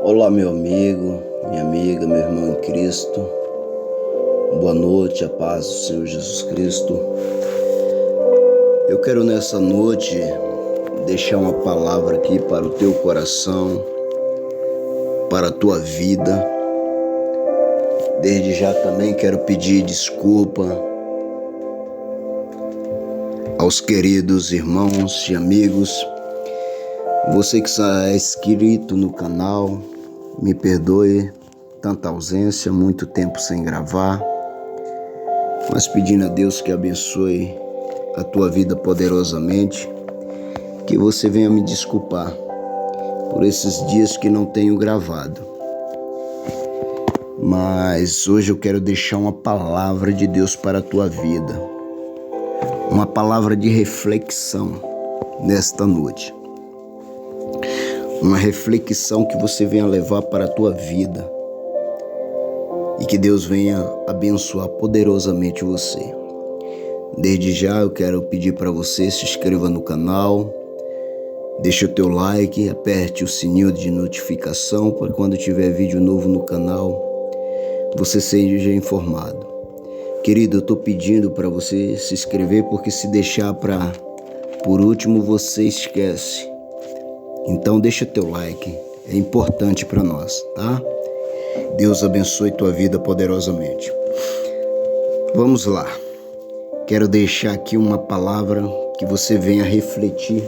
Olá, meu amigo, minha amiga, meu irmão em Cristo. Boa noite, a paz do Senhor Jesus Cristo. Eu quero nessa noite deixar uma palavra aqui para o teu coração, para a tua vida. Desde já também quero pedir desculpa aos queridos irmãos e amigos. Você que está inscrito no canal, me perdoe tanta ausência, muito tempo sem gravar, mas pedindo a Deus que abençoe a tua vida poderosamente, que você venha me desculpar por esses dias que não tenho gravado. Mas hoje eu quero deixar uma palavra de Deus para a tua vida, uma palavra de reflexão nesta noite. Uma reflexão que você venha levar para a tua vida e que Deus venha abençoar poderosamente você. Desde já eu quero pedir para você se inscreva no canal, deixe o teu like, aperte o sininho de notificação para quando tiver vídeo novo no canal você seja informado. Querido, eu estou pedindo para você se inscrever porque se deixar para por último você esquece. Então deixa teu like, é importante para nós, tá? Deus abençoe tua vida poderosamente. Vamos lá. Quero deixar aqui uma palavra que você venha refletir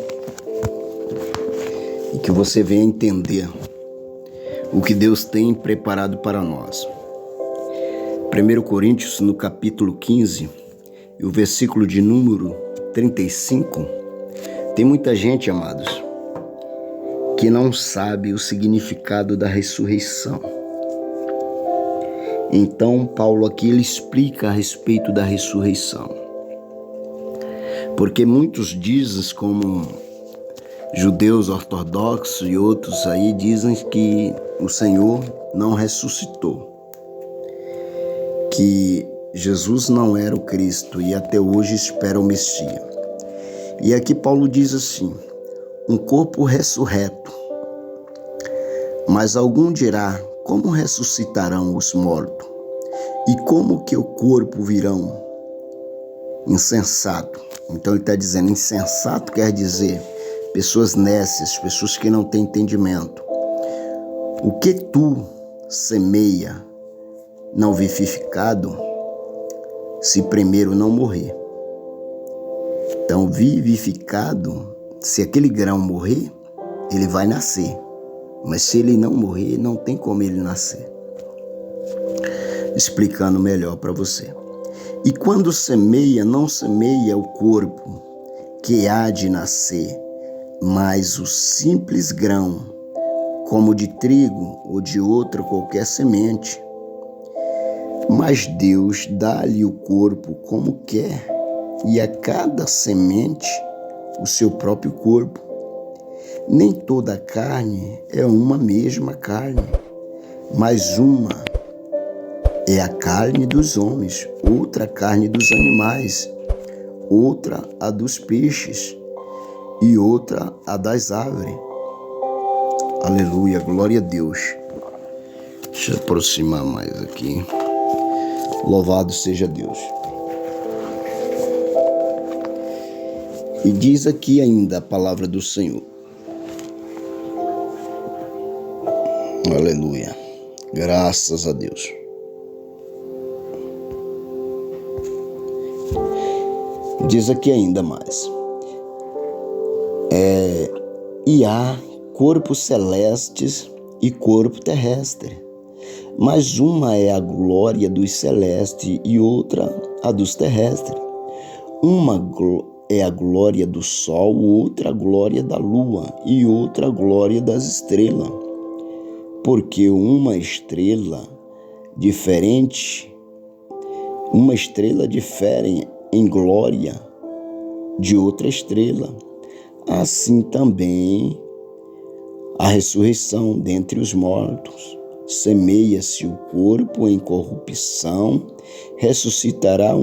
e que você venha entender o que Deus tem preparado para nós. 1 Coríntios, no capítulo 15, e o versículo de número 35, tem muita gente, amados, que não sabe o significado da ressurreição. Então, Paulo aqui ele explica a respeito da ressurreição. Porque muitos dizem, como judeus ortodoxos e outros aí, dizem que o Senhor não ressuscitou, que Jesus não era o Cristo e até hoje espera o Messias. E aqui Paulo diz assim: um corpo ressurreto. Mas algum dirá: como ressuscitarão os mortos? E como que o corpo virão? Insensato. Então ele está dizendo, insensato quer dizer pessoas nécias, pessoas que não têm entendimento. O que tu semeia não vivificado, se primeiro não morrer. Então vivificado, se aquele grão morrer, ele vai nascer. Mas se ele não morrer, não tem como ele nascer. Explicando melhor para você. E quando semeia, não semeia o corpo que há de nascer, mas o simples grão, como de trigo ou de outra qualquer semente. Mas Deus dá-lhe o corpo como quer, e a cada semente o seu próprio corpo. Nem toda a carne é uma mesma carne, mas uma é a carne dos homens, outra a carne dos animais, outra a dos peixes e outra a das aves. Aleluia, glória a Deus. Deixa eu aproximar mais aqui. Louvado seja Deus. E diz aqui ainda a palavra do Senhor. Aleluia. Graças a Deus. Diz aqui ainda mais. E há corpos celestes e corpo terrestre. Mas uma é a glória dos celestes e outra a dos terrestres. Uma é a glória do sol, outra a glória da lua e outra a glória das estrelas. Porque uma estrela difere em glória de outra estrela. Assim também a ressurreição dentre os mortos. Semeia-se o corpo em corrupção, ressuscitará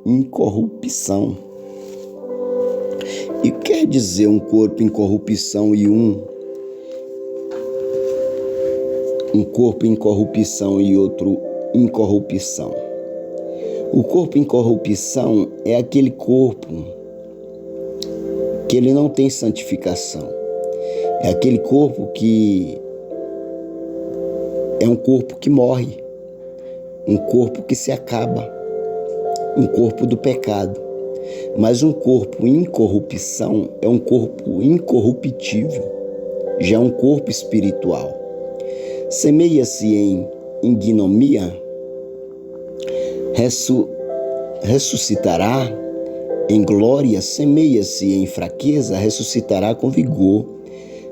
em corrupção. E quer dizer um corpo em corrupção e um um corpo em corrupção e outro incorrupção. O corpo em corrupção é aquele corpo que ele não tem santificação. É aquele corpo que é um corpo que morre, um corpo que se acaba, um corpo do pecado. Mas um corpo em corrupção é um corpo incorruptível, já é um corpo espiritual. Semeia-se em ignomia, ressuscitará em glória. Semeia-se em fraqueza, ressuscitará com vigor.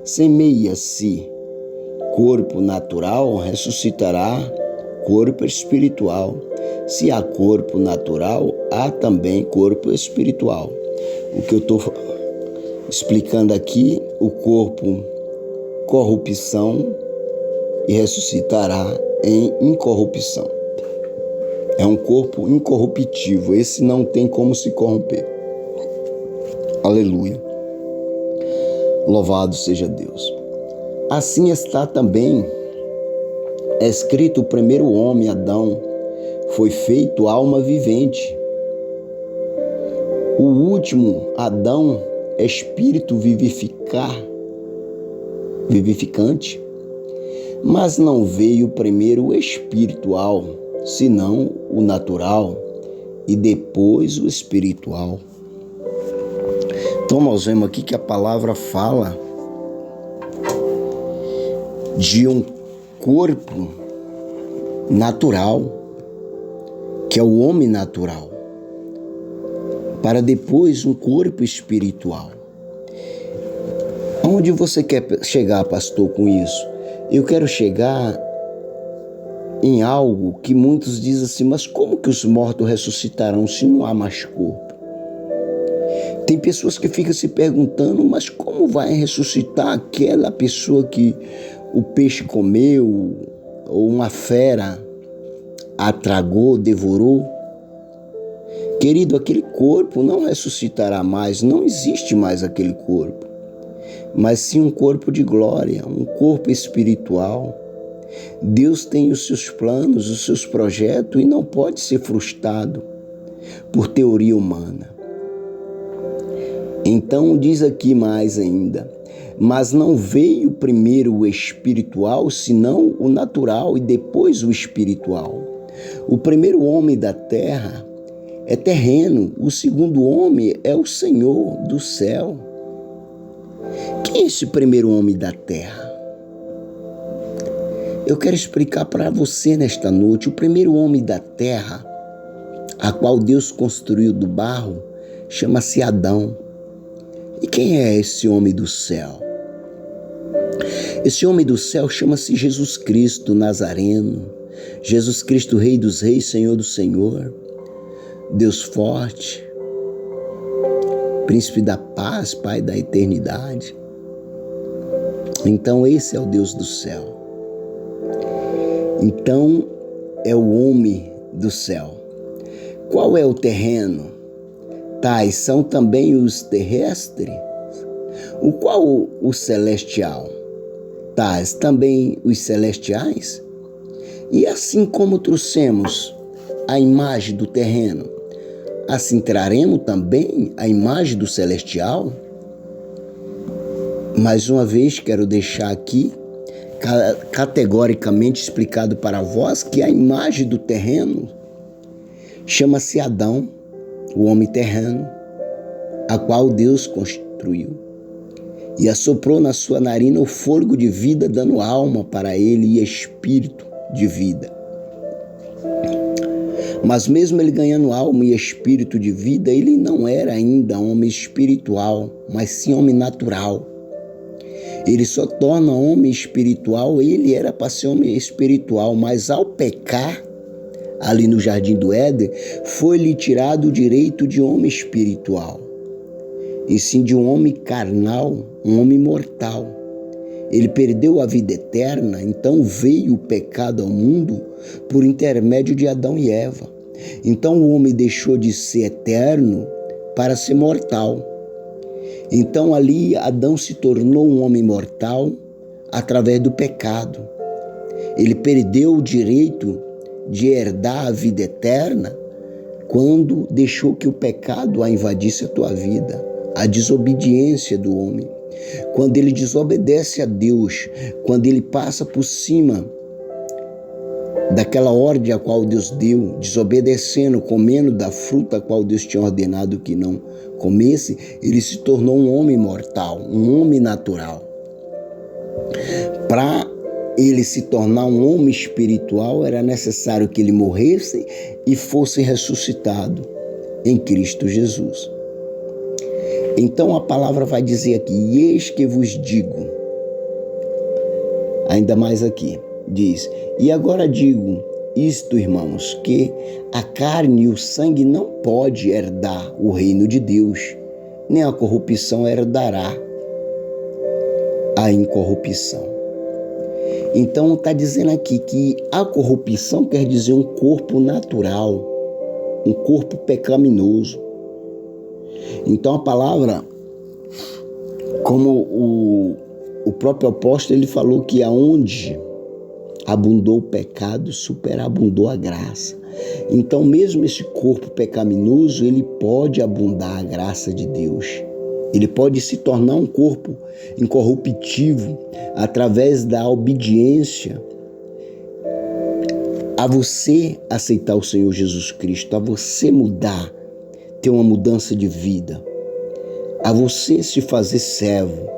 Semeia-se corpo natural, ressuscitará corpo espiritual. Se há corpo natural, há também corpo espiritual. O que eu estou explicando aqui, o corpo corrupção e ressuscitará em incorrupção. É um corpo incorruptível, esse não tem como se corromper. Aleluia. Louvado seja Deus. Assim está também escrito: o primeiro homem, Adão, foi feito alma vivente. O último, Adão, espírito vivificante. Mas não veio primeiro o espiritual, senão o natural, e depois o espiritual. Então nós vemos aqui que a palavra fala de um corpo natural, que é o homem natural, para depois um corpo espiritual. Onde você quer chegar, pastor, com isso? Eu quero chegar em algo que muitos dizem assim: mas como que os mortos ressuscitarão se não há mais corpo? Tem pessoas que ficam se perguntando: mas como vai ressuscitar aquela pessoa que o peixe comeu, ou uma fera a tragou, devorou? Querido, aquele corpo não ressuscitará mais, não existe mais aquele corpo, mas sim um corpo de glória, um corpo espiritual. Deus tem os seus planos, os seus projetos, e não pode ser frustrado por teoria humana. Então diz aqui mais ainda: mas não veio primeiro o espiritual, senão o natural, e depois o espiritual. O primeiro homem da terra é terreno, o segundo homem é o Senhor do céu. Quem é esse primeiro homem da terra? Eu quero explicar para você nesta noite. O primeiro homem da terra, a qual Deus construiu do barro, chama-se Adão. E quem é esse homem do céu? Esse homem do céu chama-se Jesus Cristo Nazareno, Jesus Cristo, Rei dos Reis, Senhor do Senhor, Deus forte, Príncipe da paz, Pai da eternidade. Então esse é o Deus do céu. Então é o homem do céu. Qual é o terreno? Tais são também os terrestres. O qual o celestial? Tais também os celestiais. E assim como trouxemos a imagem do terreno, assim traremos também a imagem do celestial. Mais uma vez quero deixar aqui categoricamente explicado para vós que a imagem do terreno chama-se Adão, o homem terreno, a qual Deus construiu e assoprou na sua narina o fôlego de vida, dando alma para ele e espírito de vida. Mas mesmo ele ganhando alma e espírito de vida, ele não era ainda homem espiritual, mas sim homem natural. Ele só torna homem espiritual, ele era para ser homem espiritual, mas ao pecar, ali no Jardim do Éden, foi-lhe tirado o direito de homem espiritual, e sim de um homem carnal, um homem mortal. Ele perdeu a vida eterna, então veio o pecado ao mundo por intermédio de Adão e Eva. Então o homem deixou de ser eterno para ser mortal. Então ali Adão se tornou um homem mortal através do pecado. Ele perdeu o direito de herdar a vida eterna quando deixou que o pecado a invadisse a tua vida, a desobediência do homem. Quando ele desobedece a Deus, quando ele passa por cima daquela ordem a qual Deus deu, desobedecendo, comendo da fruta a qual Deus tinha ordenado que não comesse, ele se tornou um homem mortal, um homem natural. Para ele se tornar um homem espiritual, era necessário que ele morresse e fosse ressuscitado em Cristo Jesus. Então a palavra vai dizer aqui, e eis que vos digo, ainda mais aqui, diz, e agora digo isto, irmãos, que a carne e o sangue não pode herdar o reino de Deus, nem a corrupção herdará a incorrupção. Então está dizendo aqui que a corrupção quer dizer um corpo natural, um corpo pecaminoso. Então a palavra, como o próprio apóstolo, ele falou que aonde abundou o pecado, superabundou a graça. Então mesmo esse corpo pecaminoso, ele pode abundar a graça de Deus. Ele pode se tornar um corpo incorruptível através da obediência a você aceitar o Senhor Jesus Cristo, a você mudar, ter uma mudança de vida, a você se fazer servo,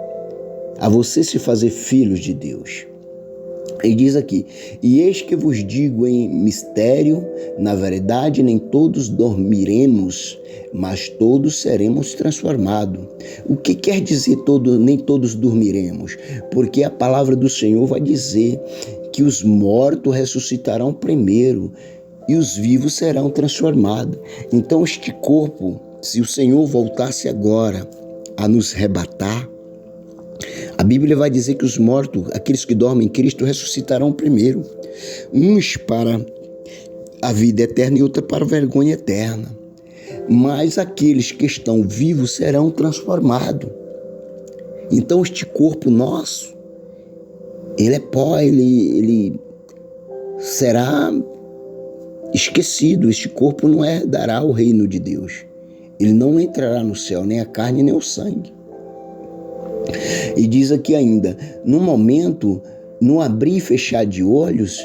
a você se fazer filho de Deus. Ele diz aqui, e eis que vos digo em mistério, na verdade nem todos dormiremos, mas todos seremos transformados. O que quer dizer nem todos dormiremos? Porque a palavra do Senhor vai dizer que os mortos ressuscitarão primeiro e os vivos serão transformados. Então este corpo, se o Senhor voltasse agora a nos arrebatar, a Bíblia vai dizer que os mortos, aqueles que dormem em Cristo, ressuscitarão primeiro. Uns para a vida eterna e outros para a vergonha eterna. Mas aqueles que estão vivos serão transformados. Então este corpo nosso, ele é pó, ele será esquecido. Este corpo não herdará o reino de Deus. Ele não entrará no céu, nem a carne, nem o sangue. E diz aqui ainda, no momento, no abrir e fechar de olhos,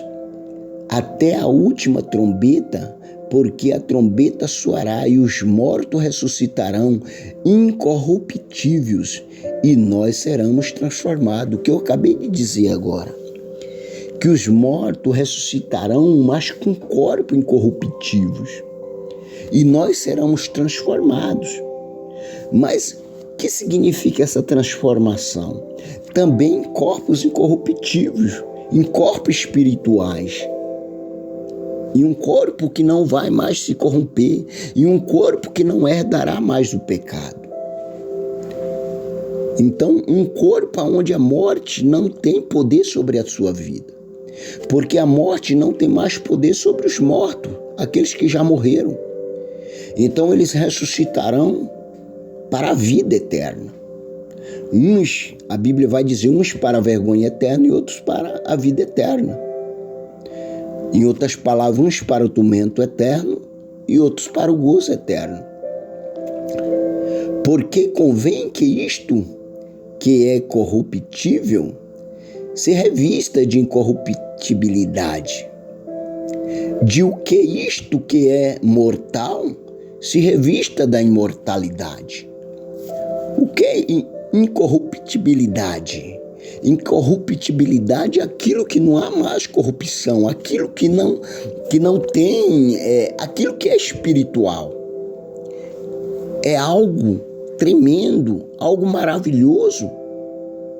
até a última trombeta, porque a trombeta soará e os mortos ressuscitarão incorruptíveis e nós seremos transformados. O que eu acabei de dizer agora, que os mortos ressuscitarão, mas com corpo incorruptíveis e nós seremos transformados. Mas o que significa essa transformação? Também em corpos incorruptíveis, em corpos espirituais. E um corpo que não vai mais se corromper, e um corpo que não herdará mais o pecado. Então, um corpo onde a morte não tem poder sobre a sua vida. Porque a morte não tem mais poder sobre os mortos, aqueles que já morreram. Então, eles ressuscitarão para a vida eterna. Uns, a Bíblia vai dizer, uns para a vergonha eterna e outros para a vida eterna. Em outras palavras, uns para o tormento eterno e outros para o gozo eterno. Porque convém que isto, que é corruptível, se revista de incorruptibilidade. De o que isto que é mortal, se revista da imortalidade. O que é incorruptibilidade? Incorruptibilidade é aquilo que não há mais corrupção, aquilo que não tem, aquilo que é espiritual. É algo tremendo, algo maravilhoso,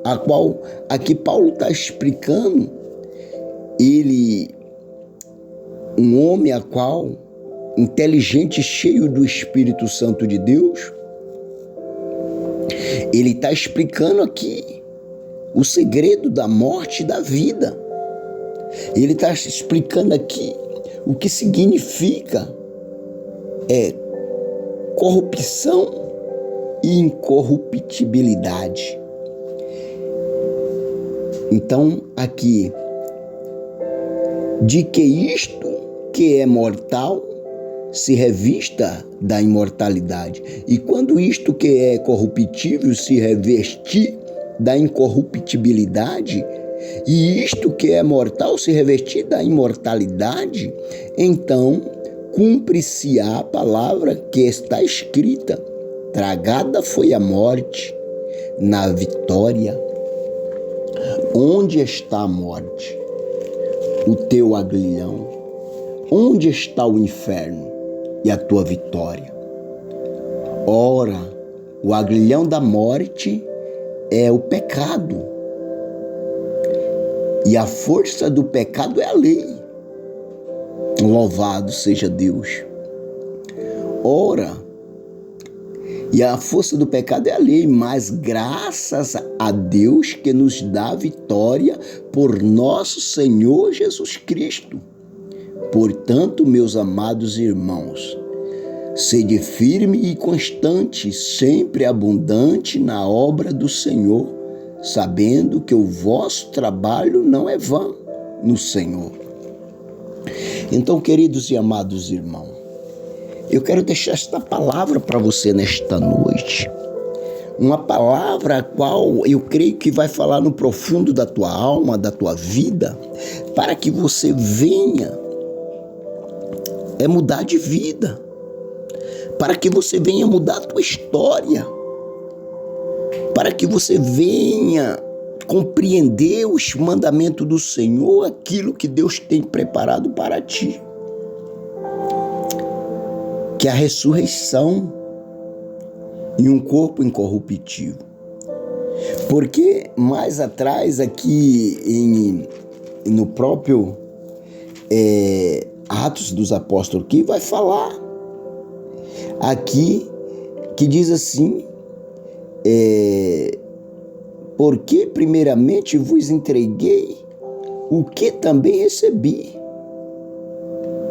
a qual aqui Paulo está explicando. Ele, um homem a qual, inteligente, cheio do Espírito Santo de Deus, ele está explicando aqui o segredo da morte e da vida. Ele está explicando aqui o que significa corrupção e incorruptibilidade. Então, aqui, de que isto que é mortal se revista da imortalidade. E quando isto que é corruptível se revestir da incorruptibilidade, e isto que é mortal se revestir da imortalidade, então cumpre-se a palavra que está escrita: tragada foi a morte na vitória. Onde está a morte? O teu aguilhão. Onde está o inferno e a tua vitória? Ora, o aguilhão da morte é o pecado. E a força do pecado é a lei. Louvado seja Deus. Ora, e a força do pecado é a lei, mas graças a Deus que nos dá vitória por nosso Senhor Jesus Cristo. Portanto, meus amados irmãos, sede firme e constante, sempre abundante na obra do Senhor, sabendo que o vosso trabalho não é vão no Senhor. Então, queridos e amados irmãos, eu quero deixar esta palavra para você nesta noite. Uma palavra a qual eu creio que vai falar no profundo da tua alma, da tua vida, para que você venha mudar de vida, para que você venha mudar a tua história, para que você venha compreender os mandamentos do Senhor, aquilo que Deus tem preparado para ti. Que a ressurreição e um corpo incorruptível. Porque mais atrás aqui no próprio Atos dos Apóstolos, que vai falar aqui, que diz assim, porque primeiramente vos entreguei o que também recebi,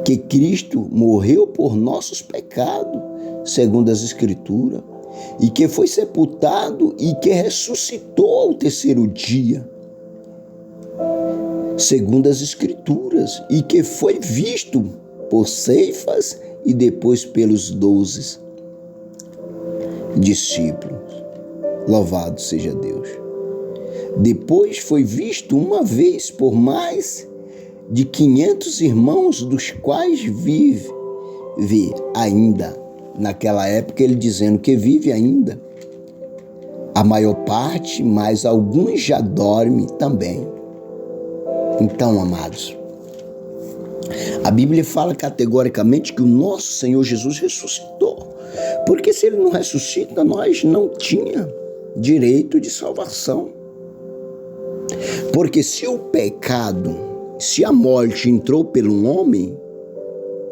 que Cristo morreu por nossos pecados, segundo as Escrituras, e que foi sepultado e que ressuscitou ao terceiro dia, segundo as Escrituras, e que foi visto por Cefas e depois pelos 12 discípulos. Louvado seja Deus. Depois foi visto uma vez por mais de 500 irmãos, dos quais vive ainda. Naquela época ele dizendo que vive ainda. A maior parte, mas alguns já dormem também. Então, amados, a Bíblia fala categoricamente que o nosso Senhor Jesus ressuscitou. Porque se ele não ressuscita, nós não tínhamos direito de salvação. Porque se o pecado, se a morte entrou pelo homem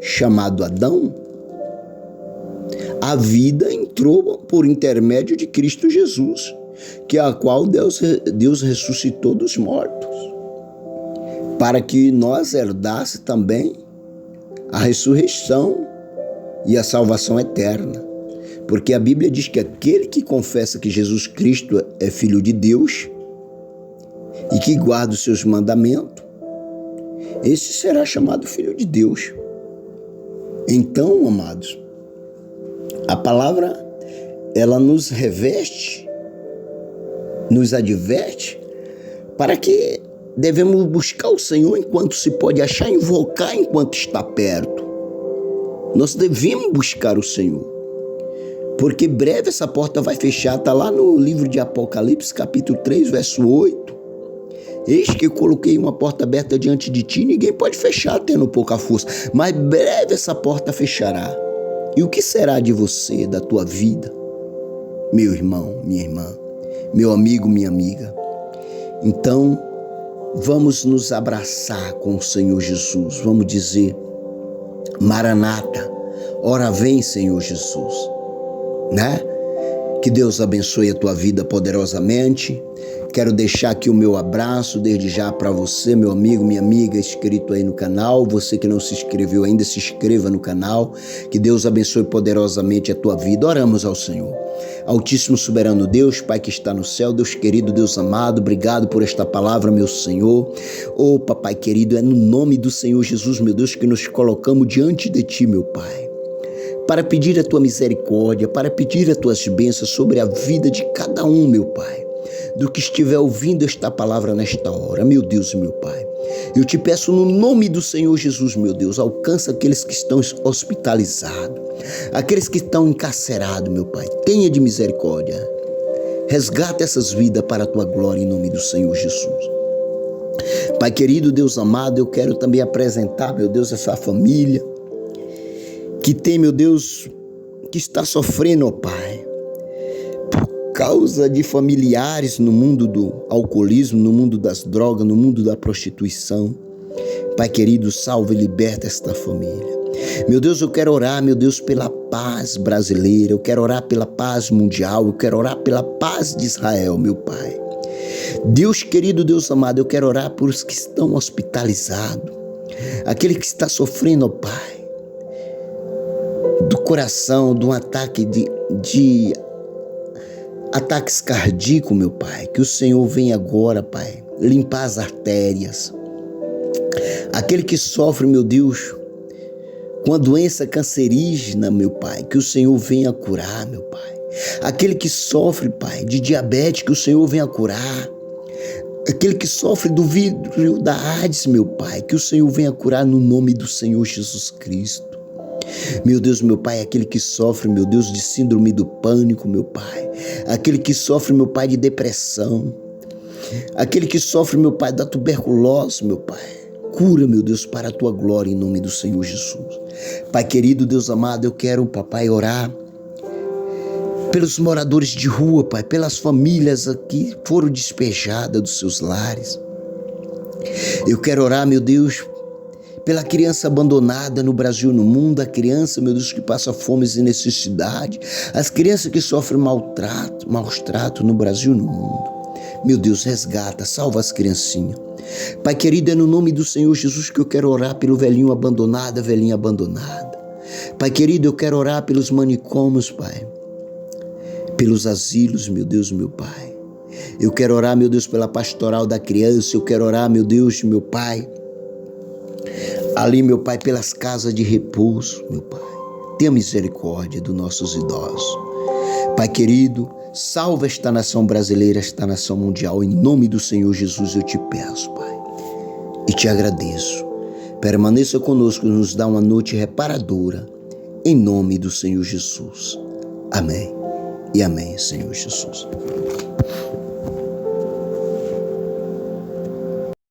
chamado Adão, a vida entrou por intermédio de Cristo Jesus, que é a qual Deus ressuscitou dos mortos, para que nós herdássemos também a ressurreição e a salvação eterna. Porque a Bíblia diz que aquele que confessa que Jesus Cristo é Filho de Deus e que guarda os seus mandamentos, esse será chamado Filho de Deus. Então, amados, a palavra, ela nos reveste, nos adverte, para que devemos buscar o Senhor enquanto se pode achar, invocar enquanto está perto. Nós devemos buscar o Senhor, porque breve essa porta vai fechar. Está lá no livro de Apocalipse, capítulo 3, verso 8. Eis que eu coloquei uma porta aberta diante de ti, ninguém pode fechar tendo pouca força, mas breve essa porta fechará. E o que será de você, da tua vida, meu irmão, minha irmã, meu amigo, minha amiga? Então, vamos nos abraçar com o Senhor Jesus, vamos dizer: Maranata, ora vem, Senhor Jesus, né? Que Deus abençoe a tua vida poderosamente. Quero deixar aqui o meu abraço desde já para você, meu amigo, minha amiga, inscrito aí no canal. Você que não se inscreveu ainda, se inscreva no canal. Que Deus abençoe poderosamente a tua vida. Oramos ao Senhor. Altíssimo soberano Deus, Pai que está no céu, Deus querido, Deus amado, obrigado por esta palavra, meu Senhor. Oh, Papai querido, é no nome do Senhor Jesus, meu Deus, que nos colocamos diante de Ti, meu Pai, para pedir a Tua misericórdia, para pedir as Tuas bênçãos sobre a vida de cada um, meu Pai, do que estiver ouvindo esta palavra nesta hora, meu Deus e meu Pai. Eu te peço no nome do Senhor Jesus, meu Deus, alcança aqueles que estão hospitalizados, aqueles que estão encarcerados, meu Pai, tenha de misericórdia. Resgata essas vidas para a Tua glória em nome do Senhor Jesus. Pai querido, Deus amado, eu quero também apresentar, meu Deus, essa família que tem, meu Deus, que está sofrendo, ó Pai, por causa de familiares no mundo do alcoolismo, no mundo das drogas, no mundo da prostituição. Pai querido, salva e liberta esta família. Meu Deus, eu quero orar, meu Deus, pela paz brasileira, eu quero orar pela paz mundial, eu quero orar pela paz de Israel, meu Pai. Deus querido, Deus amado, eu quero orar por os que estão hospitalizados, aquele que está sofrendo, ó Pai, do coração, de um ataque de ataques cardíacos, meu Pai. Que o Senhor venha agora, Pai, limpar as artérias. Aquele que sofre, meu Deus, com a doença cancerígena, meu Pai, que o Senhor venha curar, meu Pai. Aquele que sofre, Pai, de diabetes, que o Senhor venha curar. Aquele que sofre do vírus da AIDS, meu Pai, que o Senhor venha curar no nome do Senhor Jesus Cristo. Meu Deus, meu Pai, aquele que sofre, meu Deus, de síndrome do pânico, meu Pai. Aquele que sofre, meu Pai, de depressão. Aquele que sofre, meu Pai, da tuberculose, meu Pai. Cura, meu Deus, para a Tua glória em nome do Senhor Jesus. Pai querido, Deus amado, eu quero, Papai, orar pelos moradores de rua, Pai, pelas famílias que foram despejadas dos seus lares. Eu quero orar, meu Deus, pela criança abandonada no Brasil e no mundo, a criança, meu Deus, que passa fome e necessidade, as crianças que sofrem maus tratos no Brasil e no mundo. Meu Deus, resgata, salva as criancinhas. Pai querido, é no nome do Senhor Jesus que eu quero orar pelo velhinho abandonado, a velhinha abandonada. Pai querido, eu quero orar pelos manicômios, Pai, pelos asilos, meu Deus, meu Pai. Eu quero orar, meu Deus, pela pastoral da criança, eu quero orar, meu Deus, meu Pai, ali, meu Pai, pelas casas de repouso, meu Pai. Tenha misericórdia dos nossos idosos. Pai querido, salva esta nação brasileira, esta nação mundial. Em nome do Senhor Jesus eu te peço, Pai. E te agradeço. Permaneça conosco, nos dá uma noite reparadora. Em nome do Senhor Jesus. Amém. E amém, Senhor Jesus.